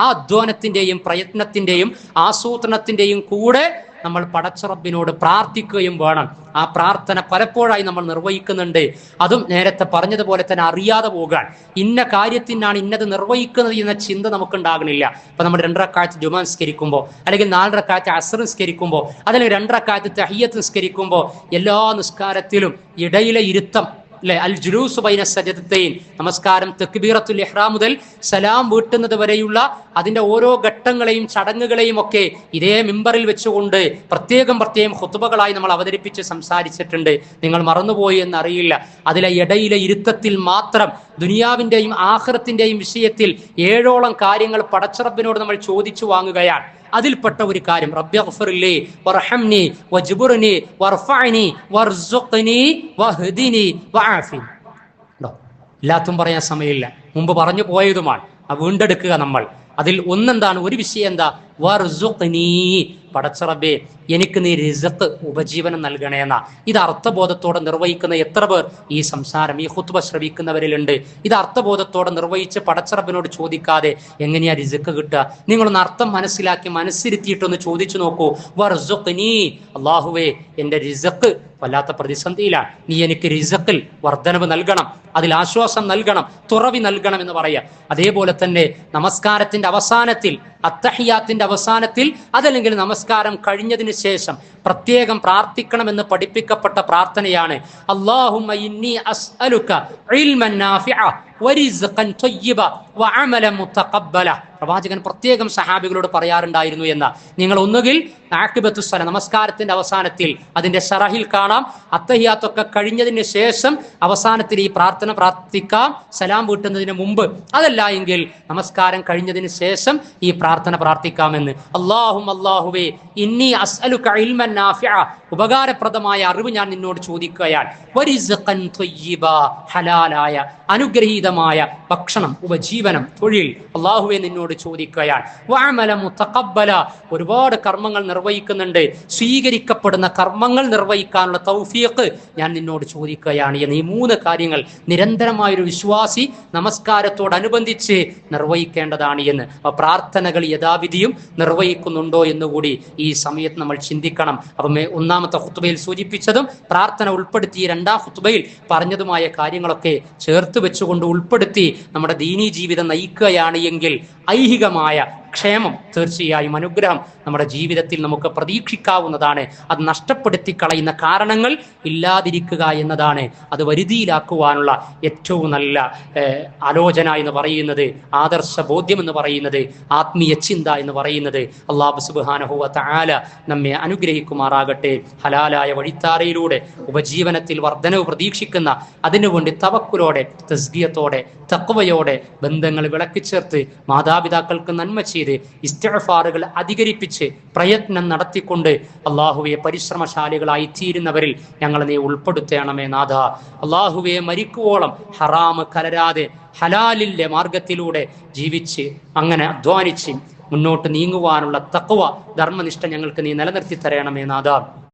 ആ അധ്വാനത്തിന്റെയും പ്രയത്നത്തിന്റെയും ആസൂത്രണത്തിന്റെയും കൂടെ നമ്മൾ പടച്ചറബിനോട് പ്രാർത്ഥിക്കുകയും വേണം. ആ പ്രാർത്ഥന പലപ്പോഴായി നമ്മൾ നിർവഹിക്കുന്നുണ്ട്. അതും നേരത്തെ പറഞ്ഞതുപോലെ തന്നെ അറിയാതെ പോകാൻ, ഇന്ന കാര്യത്തിനാണ് ഇന്നത് നിർവഹിക്കുന്നത് എന്ന ചിന്ത നമുക്കുണ്ടാകണില്ല. അപ്പൊ നമ്മൾ 2 റക്അത്ത് ജുമാ നിസ്കരിക്കുമ്പോൾ, അല്ലെങ്കിൽ 4 റക്അത്ത് അസ്ർ നിസ്കരിക്കുമ്പോൾ, അല്ലെങ്കിൽ 2 റക്അത്ത് തഹിയ്യത്ത് നിസ്കരിക്കുമ്പോൾ, എല്ലാ നിസ്കാരത്തിലും ഇടയിലെ ഇരുത്തം, അല്ലെ? അൽ ജുലൂസു ബൈന സജദതൈൻ, നമസ്കാരം തക്ബീറത്തുൽ ഇഹ്റാം മുതൽ സലാം വീട്ടുന്നത് വരെയുള്ള അതിന്റെ ഓരോ ഘട്ടങ്ങളെയും ചടങ്ങുകളെയും ഒക്കെ ഇതേ മിമ്പറിൽ വെച്ചുകൊണ്ട് പ്രത്യേകം ഖുതുബകളായി നമ്മൾ അവതരിപ്പിച്ച് സംസാരിച്ചിട്ടുണ്ട്. നിങ്ങൾ മറന്നുപോയി എന്നറിയില്ല. അതിലെ ഇടയിലെ ഇരുത്തത്തിൽ മാത്രം ദുനിയാവിന്റെയും ആഖിറത്തിന്റെയും വിഷയത്തിൽ 7ഓളം കാര്യങ്ങൾ പടച്ചറബിനോട് നമ്മൾ ചോദിച്ചു വാങ്ങുകയാണ്. അതിൽപ്പെട്ട ഒരു കാര്യം, റബ്ബി ഗ്ഫിർലി വർഹംനി വജ്ബുർനി വർഫഅനി വർസുഖ്നി വഹ്ദിനി വആഫിനി. എല്ലാത്തും പറയാൻ സമയമില്ല, മുമ്പ് പറഞ്ഞു പോയതുമാണ്. വീണ്ടെടുക്കുക നമ്മൾ. അതിൽ ഒന്നെന്താണ്? ഒരു വിഷയം എന്താ? വർസുഖ്നി, പടച്ചറബേ എനിക്ക് നീ റിസ്ഖ്, ഉപജീവനം നൽകണേന്ന. ഇത് അർത്ഥബോധത്തോടെ നിർവഹിക്കുന്ന എത്ര പേർ ഈ സംസാരം, ഈ ഖുത്ബ ശ്രവിക്കുന്നവരിലുണ്ട്? ഇത് അർത്ഥബോധത്തോടെ നിർവഹിച്ച് പടച്ചറബിനോട് ചോദിക്കാതെ എങ്ങനെയാ റിസ്ഖ് കിട്ടുക? നിങ്ങളൊന്ന് അർത്ഥം മനസ്സിലാക്കി മനസ്സിരുത്തിയിട്ടൊന്ന് ചോദിച്ചു നോക്കൂ. വർസുഖ്നി, അല്ലാഹുവേ എൻ്റെ റിസ്ഖ് വല്ലാത്ത പ്രതിസന്ധിയിലാണ്, നീ എനിക്ക് റിസ്ഖിൽ വർധനവ് നൽകണം, അതിൽ ആശ്വാസം നൽകണം, തുറവി നൽകണം എന്ന് പറയാം. അതേപോലെ തന്നെ നമസ്കാരത്തിന്റെ അവസാനത്തിൽ, അത്തഹിയാത്തിന്റെ അവസാനത്തിൽ, അതല്ലെങ്കിൽ നമസ്കാരം കഴിഞ്ഞതിന് ശേഷം പ്രത്യേകം പ്രാർത്ഥിക്കണമെന്ന് പഠിപ്പിക്കപ്പെട്ട പ്രാർത്ഥനയാണ് അല്ലാഹുമ്മ ഇന്നി അസ്അലുക ഇൽമൻ നാഫിഅ വറിസ്ഖൻ ത്വയ്യിബ വഅമലൻ മുതഖബ്ബല. പ്രവാചകൻ പ്രത്യേകം സഹാബികളോട് പറയാറുണ്ടായിരുന്നു എന്ന. നിങ്ങൾ ഒന്നുകിൽ ആഖിബത്തുസ് സലാ, നമസ്കാരത്തിന്റെ അവസാനത്തിൽ, അതിന്റെ ശറഹിൽ കാണാം, അത്തഹിയാത്തൊക്കെ കഴിഞ്ഞതിന് ശേഷം അവസാനത്തിൽ ഈ പ്രാർത്ഥന പ്രാർത്ഥിക്കാം, സലാം വീട്ടുന്നതിന് മുമ്പ്. അതല്ല എങ്കിൽ നമസ്കാരം കഴിഞ്ഞതിന് ശേഷം ഈ പ്രാർത്ഥന പ്രാർത്ഥിക്കാമെന്ന്. അല്ലാഹുവേ ഇന്നി അസ്അലുക ഇൽമൻ നാഫിഅ, ഉപകാരപ്രദമായ അറിവ് ഞാൻ നിന്നോട് ചോദിക്കുകയാണ്. വറിസ്ഖൻ ത്വയ്യിബ, ഹലാലായ അനുഗ്രഹീതമായ ഭക്ഷണം, ഉപജീവനം, തൊഴിൽ അല്ലാഹുവേ നിന്നോട് ചോദിക്കുകയാണ്. വഅമല മുതഖബ്ബല, ഒരുപാട് കർമ്മങ്ങൾ നിർവഹിക്കുന്നുണ്ട്, സ്വീകരിക്കപ്പെടുന്ന കർമ്മങ്ങൾ നിർവഹിക്കാനുള്ള തൗഫീഖ് ഞാൻ നിന്നോട് ചോദിക്കുകയാണ് എന്ന്. ഈ 3 കാര്യങ്ങൾ നിരന്തരമായൊരു വിശ്വാസി നമസ്കാരത്തോടനുബന്ധിച്ച് നിർവഹിക്കേണ്ടതാണ് എന്ന്. പ്രാർത്ഥനകൾ യഥാവിധിയും നിർവഹിക്കുന്നുണ്ടോ എന്നുകൂടി ഈ സമയത്ത് നമ്മൾ ചിന്തിക്കണം. അപ്പം ഒന്നാമത്തെ ഖുത്ബയിൽ സൂചിപ്പിച്ചതും പ്രാർത്ഥന ഉൾപ്പെടുത്തി 2ാം ഖുത്ബയിൽ പറഞ്ഞതുമായ കാര്യങ്ങളൊക്കെ ചേർത്ത് വെച്ചുകൊണ്ട് ഉൾപ്പെടുത്തി നമ്മുടെ ദീനീ ജീവിതം നയിക്കുകയാണ് എങ്കിൽ ഐഹികമായ ക്ഷേമം, തീർച്ചയായും അനുഗ്രഹം നമ്മുടെ ജീവിതത്തിൽ നമുക്ക് പ്രതീക്ഷിക്കാവുന്നതാണ്. അത് നഷ്ടപ്പെടുത്തി കളയുന്ന കാരണങ്ങൾ ഇല്ലാതിരിക്കുക എന്നതാണ് അത് വരുതിയിലാക്കുവാനുള്ള ഏറ്റവും നല്ല ആലോചന എന്ന് പറയുന്നത്, ആദർശ ബോധ്യം എന്ന് പറയുന്നത്, ആത്മീയ ചിന്ത എന്ന് പറയുന്നത്. അല്ലാഹു സുബ്ഹാനഹു വ തആല നമ്മെ അനുഗ്രഹിക്കുമാറാകട്ടെ. ഹലാലായ വഴിത്താരയിലൂടെ ഉപജീവനത്തിൽ വർധനവ് പ്രതീക്ഷിക്കുന്ന, അതിനുവേണ്ടി തവക്കുലോടെ, തസ്കിയത്തോടെ, തഖ്വയോടെ ബന്ധങ്ങൾ വിളക്കിച്ചേർത്ത് മാതാപിതാക്കൾക്ക് നന്മ ചെയ്ത് ഇസ്തിഗ്ഫാറുകൾ അധികരിപ്പിച്ച് പ്രയത്നം നടത്തിക്കൊണ്ട് അള്ളാഹുവെ പരിശ്രമശാലികളായി തീരുന്നവരിൽ ഞങ്ങളെ നീ ഉൾപ്പെടുത്തണമേ നാഥ. അള്ളാഹുവെ മരിക്കുവോളം ഹറാമ് കലരാതെ ഹലാലിന്റെ മാർഗത്തിലൂടെ ജീവിച്ച് അങ്ങനെ അധ്വാനിച്ച് മുന്നോട്ട് നീങ്ങുവാനുള്ള തഖ്വ, ധർമ്മനിഷ്ഠ ഞങ്ങൾക്ക് നീ നിലനിർത്തി തരണമേ നാഥ.